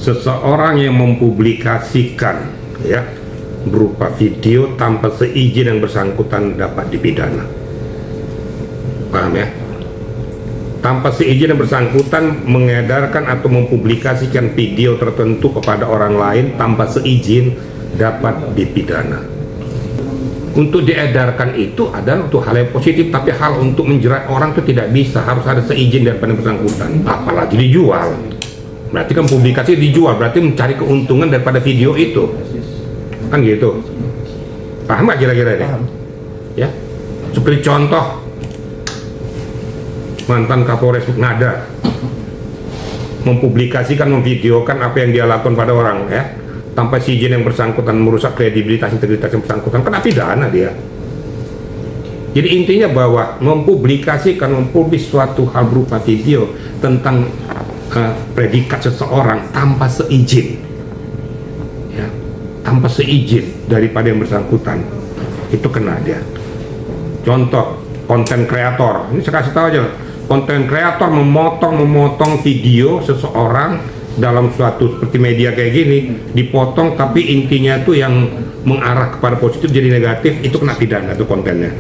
seseorang yang mempublikasikan ya berupa video tanpa seizin yang bersangkutan dapat dipidana. Paham ya? Tanpa seizin yang bersangkutan mengedarkan atau mempublikasikan video tertentu kepada orang lain tanpa seizin dapat dipidana. Untuk diedarkan itu adalah untuk hal yang positif, tapi hal untuk menjerat orang itu tidak bisa, harus ada seizin daripada bersangkutan. Apalagi dijual. Berarti kan publikasi dijual, berarti mencari keuntungan daripada video itu. Kan gitu. Paham gak kira-kira deh? Ya. Seperti contoh mantan Kapolres Ngada mempublikasikan, memvideokan apa yang dia lakukan pada orang ya, tanpa izin yang bersangkutan, merusak kredibilitas, integritas yang bersangkutan, kena pidana dia. Jadi intinya bahwa mempublikasikan, mempublis suatu hal berupa video tentang predikat seseorang tanpa seizin, ya, tanpa seizin daripada yang bersangkutan, itu kena dia. Contoh konten kreator, ini saya kasih tahu aja, konten kreator memotong video seseorang dalam suatu seperti media kayak gini, dipotong tapi intinya tuh yang mengarah kepada positif jadi negatif, itu kena pidana tuh kontennya.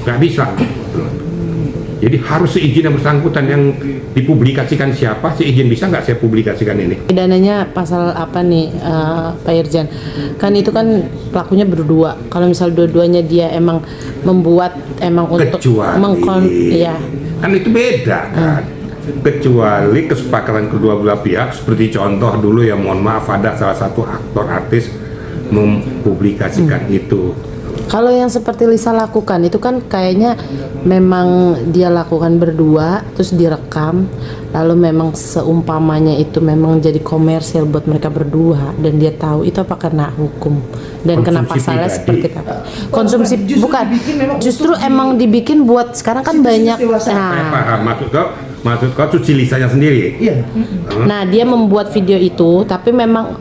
Nggak bisa. Jadi harus seizin yang bersangkutan, yang dipublikasikan siapa, seizin bisa nggak saya publikasikan ini. Pidananya pasal apa nih Pak Irjen? Kan itu kan pelakunya berdua. Kalau misal dua-duanya dia emang membuat untuk ya. Kan itu beda kan. Kecuali kesepakatan kedua belah pihak, seperti contoh dulu ya, mohon maaf, ada salah satu aktor artis mempublikasikan itu. Kalau yang seperti Lisa lakukan itu kan kayaknya memang dia lakukan berdua, terus direkam, lalu memang seumpamanya itu memang jadi komersial buat mereka berdua, dan dia tahu itu apa kena hukum dan kena pasalnya seperti apa? Konsumsi bukan, justru emang dibikin buat sekarang kan banyak. Saya paham maksud kau cuci Lisanya sendiri. Iya. Nah dia membuat video itu, tapi memang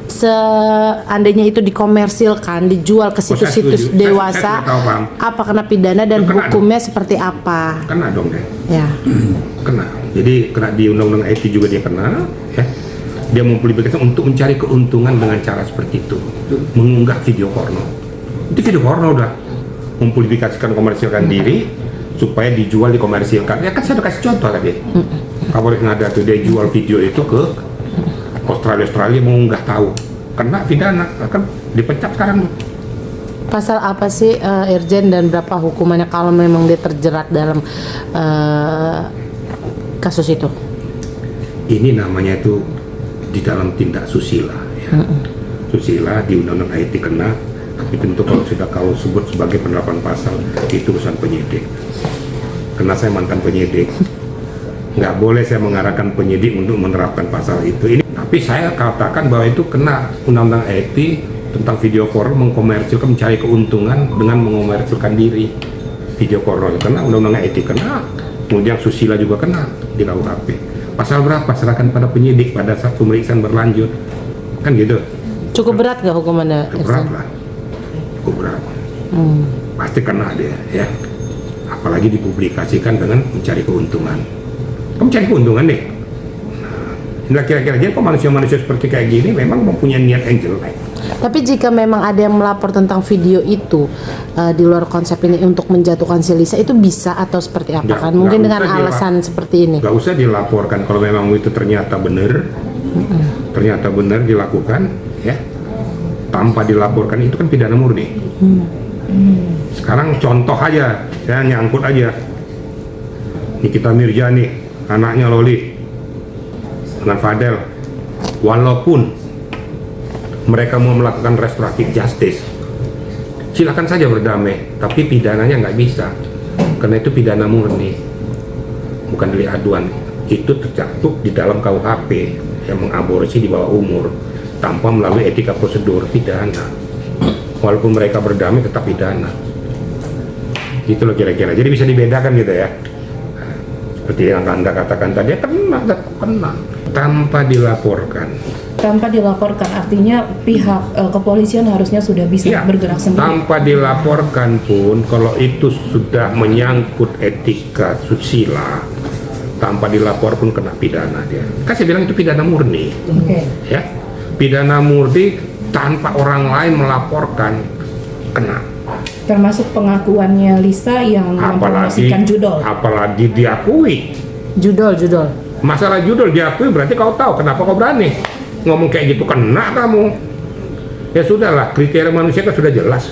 seandainya itu dikomersilkan, dijual ke situs-situs dewasa, apa kena pidana dan hukumnya seperti apa? Kena dong deh. Ya. Kena. Jadi kena di undang-undang IT juga dia kena. Ya. Dia mempublikasikan untuk mencari keuntungan dengan cara seperti itu, mengunggah video porno. Itu video porno udah mempublikasikan, komersilkan diri supaya dijual, dikomersilkan. Ya kan saya udah kasih contoh tadi. Kapolres Ngada tuh dia jual video itu ke Australia mengunggah, tahu kena pidana, kan dipecat sekarang. Pasal apa sih Irjen, dan berapa hukumannya kalau memang dia terjerat dalam kasus itu? Ini namanya itu di dalam tindak susila ya. Susila di undang-undang IT kena, tapi tentu kalau sudah kau sebut sebagai penerapan pasal itu urusan penyidik. Karena saya mantan penyidik, nggak boleh saya mengarahkan penyidik untuk menerapkan pasal itu. Ini tapi saya katakan bahwa itu kena undang-undang IT tentang video porno, mengkomersilkan, mencari keuntungan dengan mengomersilkan diri. Video porno kena, undang-undang IT kena, kemudian susila juga kena di KUHP. Pasal berapa serahkan pada penyidik pada saat pemeriksaan berlanjut, kan gitu. Cukup berat nggak hukumannya? Berat lah, cukup berat. Pasti kena dia ya. Apalagi dipublikasikan dengan mencari keuntungan. Kamu cari keuntungan deh. Nah, kira-kira jadi kok manusia-manusia seperti kayak gini memang mempunyai niat yang jelek. Tapi jika memang ada yang melapor tentang video itu di luar konsep ini untuk menjatuhkan si Lisa, itu bisa atau seperti apa kan? Mungkin dengan alasan seperti ini. Gak usah dilaporkan kalau memang itu ternyata benar, dilakukan ya, tanpa dilaporkan itu kan pidana murni. Sekarang contoh aja, saya nyangkut aja. Nikita Mirzani, anaknya Loli dengan Fadel, walaupun mereka mau melakukan restoratif justice, silakan saja berdamai, tapi pidananya nggak bisa, karena itu pidana murni, bukan delik aduan. Itu tercakup di dalam KUHP yang mengaborsi di bawah umur tanpa melalui etika prosedur, pidana. Walaupun mereka berdamai tetap pidana. Gitu loh kira-kira. Jadi bisa dibedakan gitu ya. Seperti yang Anda katakan tadi, kena tanpa dilaporkan. Tanpa dilaporkan artinya pihak kepolisian harusnya sudah bisa bergerak sendiri. Tanpa dilaporkan pun kalau itu sudah menyangkut etika susila, tanpa dilapor pun kena pidana dia. Kan saya bilang itu pidana murni. Oke. Ya, pidana murni tanpa orang lain melaporkan kena. Termasuk pengakuannya Lisa yang mempromosikan judol. Apalagi diakui. Judol. Masalah judul diakui berarti kau tahu kenapa kau berani ngomong kayak gitu, kena kamu. Ya sudahlah, kriteria manusia kan sudah jelas.